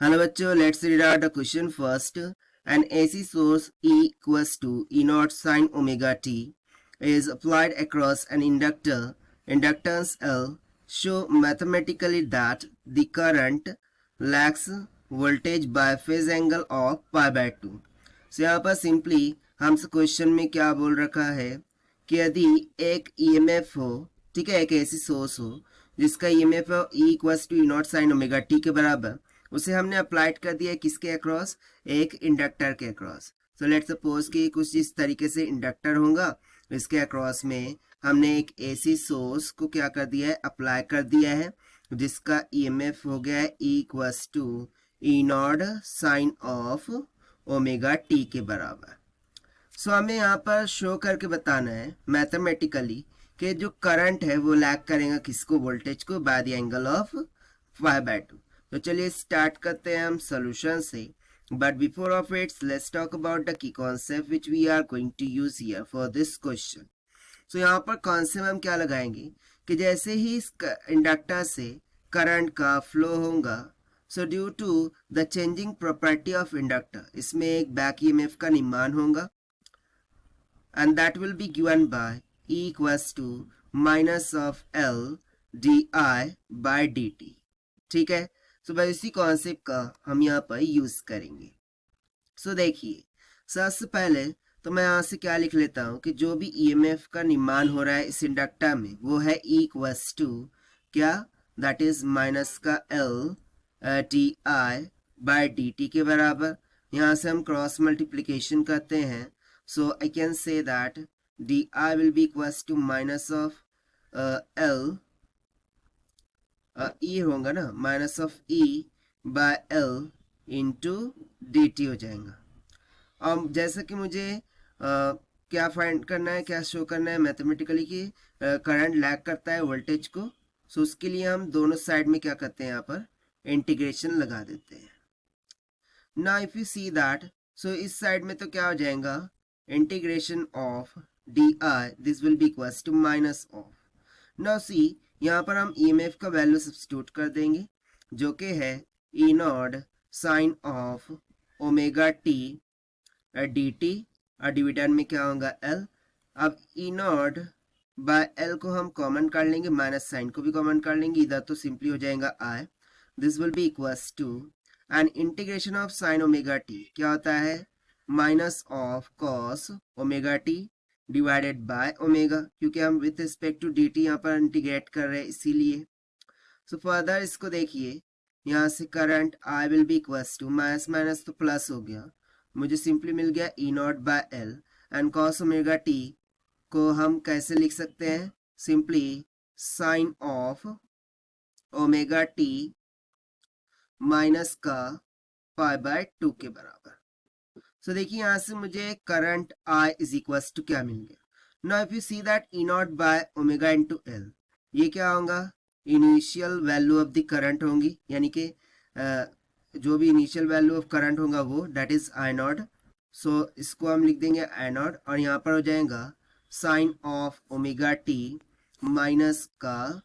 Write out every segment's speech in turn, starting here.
Hello बच्चों, let's read out the question first. An AC source E equals to E naught sine omega t is applied across an inductor, inductance L. Show mathematically that the current lags voltage by phase angle of pi by 2. So यहाँ पर simply हमसे question में क्या बोल रखा है कि यदि एक EMF हो, ठीक है, एक ऐसी सोर्स हो जिसका EMF हो E equals to E not sine omega T के बराबर, उसे हमने अप्लाइड कर दिया है किसके अक्रॉस, एक इंडक्टर के अक्रॉस. सो लेट सपोज कि कुछ इस तरीके से इंडक्टर होगा, इसके अक्रॉस में हमने एक एसी सोर्स को क्या कर दिया है, अप्लाई कर दिया है, जिसका ईएमएफ हो गया है E equals to E not sine of omega T के बराबर. सो हमें यहाँ पर शो करके बताना है मैथमेटिकली कि जो करंट है वो लैग करेगा किसको, वोल्टेज को, बाय द एंगल ऑफ 5/2. तो चलिए स्टार्ट करते हैं हम सोल्यूशन से. But before of its let's talk about the key concept which we are going to use here for this question. So यहाँ पर कॉन्सेप्ट हम क्या लगाएंगे कि जैसे ही इस इंडक्टर से करंट का फ्लो होगा, so due to the changing property of inductor, इसमें एक बैक ईएमएफ का निर्माण होगा, and that will be given by E equals to minus of L di by dt. ठीक है, सो भाई इसी कॉन्सेप्ट का हम यहाँ पर यूज करेंगे. सो देखिए, सबसे पहले तो मैं यहाँ से क्या लिख लेता हूँ कि जो भी ईएमएफ का निर्माण हो रहा है इस इंडक्टर में वो है E इक्वल्स टू क्या, दैट इज माइनस का L t i by d t के बराबर. यहाँ से हम क्रॉस मल्टीप्लीकेशन करते हैं, so I can say that d i will be equals to minus of L e होगा ना, minus of e by l into d t हो जाएगा. अब जैसा कि मुझे क्या फाइंड करना है, क्या शो करना है मैथमेटिकली कि करंट लैग करता है वोल्टेज को. सो उसके लिए हम दोनों साइड में क्या करते हैं, यहाँ पर इंटीग्रेशन लगा देते हैं. ना if you see that, so इस साइड में तो क्या हो जाएगा, integration of D I, this will be equals to minus of. Now see, यहाँ पर हम ईएमएफ का वैल्यू सब्स्टिट्यूट कर देंगे जो कि है e not sine of omega t d t, और डिविडेंड में क्या होगा एल. अब ई नॉट बाय एल को हम कॉमन कर लेंगे, माइनस साइन को भी कॉमन कर लेंगे, इधर तो सिंपली हो जाएगा i. This will be equals to and integration of sine omega t क्या होता है, minus of cos omega t divided by omega, क्योंकि हम with respect to d t यहाँ पर इंटीग्रेट कर रहे हैं इसीलिए. सो फर्दर इसको देखिए, यहाँ से current i will be equals to minus minus तो प्लस हो गया, मुझे सिंपली मिल गया e not by l, and cos omega t को हम कैसे लिख सकते हैं, simply sine of omega T minus का पाई बाय 2 के बराबर. सो देखिए यहाँ से मुझे current I is equals to क्या मिल गया. Now if you see that E not by omega into L, ये क्या होगा, initial value of the current होंगी, यानी कि जो भी इनिशियल वैल्यू ऑफ करंट होगा वो दैट इज आई नॉट. सो इसको हम लिख देंगे आई नॉट, और यहाँ पर हो जाएगा sine of omega T minus का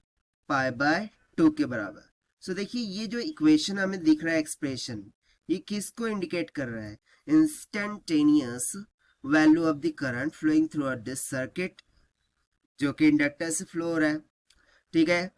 पाई बाय 2 के बराबर. सो देखिए ये जो इक्वेशन हमें दिख रहा है एक्सप्रेशन, ये किसको इंडिकेट कर रहा है, instantaneous value of the current flowing through this circuit, जो कि इंडक्टर से फ्लो हो रहा है. ठीक है,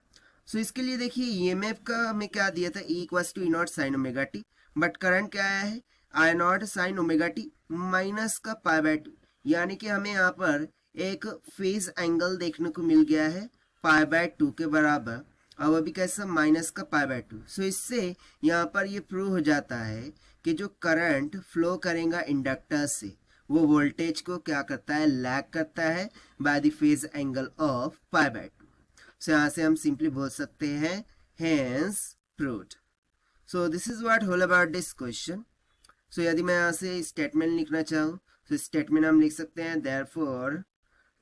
सो इसके लिए देखिए ईएमएफ का हमें क्या दिया था, e equals to E not sine omega t, but current क्या आया है, i not sine omega T minus का पाई बाय 2, यानी कि हमें यहाँ पर एक फेज एंगल देखने को मिल गया है पाई बाय 2 के बराबर, अब अभी कैसा, माइनस का पाई बाय 2. सो इससे यहाँ पर ये प्रूव हो जाता है कि जो करंट फ्लो करेगा इंडक्टर से वो वोल्टेज को क्या करता है, लैग करता है by the phase angle of pi by 2. So यहाँ से हम सिंपली बोल सकते हैं hence proved. So this is what whole about this question. So यदि मैं यहाँ से स्टेटमेंट लिखना चाहूँ तो स्टेटमेंट हम लिख सकते हैं therefore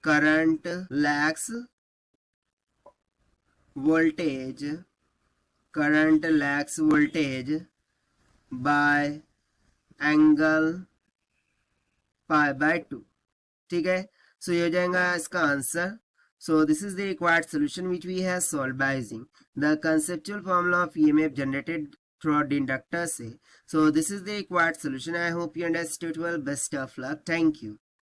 current lags voltage, current lags voltage by angle pi by 2. ठीक है, सो ये हो जाएगा इसका answer. So this is the required solution which we have solved by using the conceptual formula of EMF generated throughout the inductor से. So this is the required solution. I hope you understood well. Best of luck. Thank you.